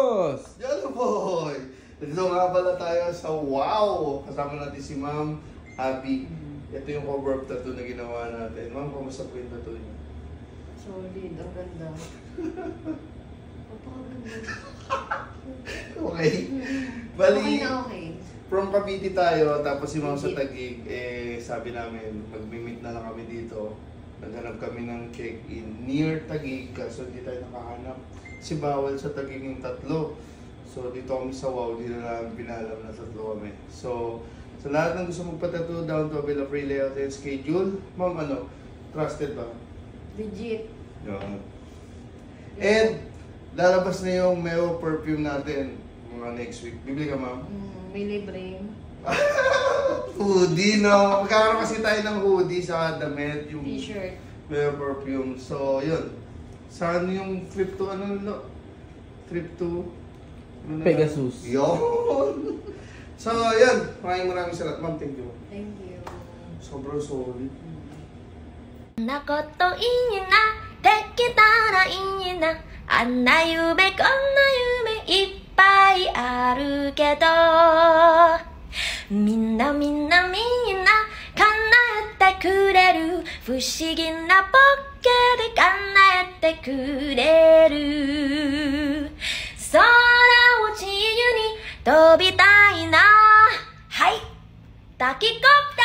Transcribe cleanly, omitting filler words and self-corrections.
Boss! Yolo boy! Dito nga pala tayo sa Wow! Kasama natin si Ma'am Abby. Ito yung cover up tattoo na ginawa natin. Ma'am, kamusta po yung tattoo niyo? Solid, ang ganda. Napakaganda. Okay. Bali, Okay na okay. from Cavite tayo, tapos si Ma'am sa Taguig, sabi namin, mag-meet na lang kami dito. Naghanap kami ng check-in near Taguig, kaso hindi tayo nakahanap. Si bawal sa Taguig yung tatlo. So dito kami sa Wow, di na namin pinalam na tatlo kami. So sa lahat ng gusto magpatattoo, down to avail a free layout and schedule. Ma'am, trusted ba? Legit. Yan. And lalabas na yung Meo perfume natin mga next week. Bibili ka, ma'am? May libre. Hoodie, no? Magkakaroon kasi tayo ng hoodie sa damit, yung T-shirt. Meo perfume. So, yun. Saan yung trip to, trip to? Pegasus. Yun! So, yun. Maraming salamat, ma'am. Thank you. Thank you. Sobrang solid. こんなこといいな、できたらいいな、あんな夢こんな夢いっぱいあるけど、みんなみんなみんな叶えてくれる、不思議なポッケで叶えてくれる、空を自由に飛びたいな、はい、タキコプ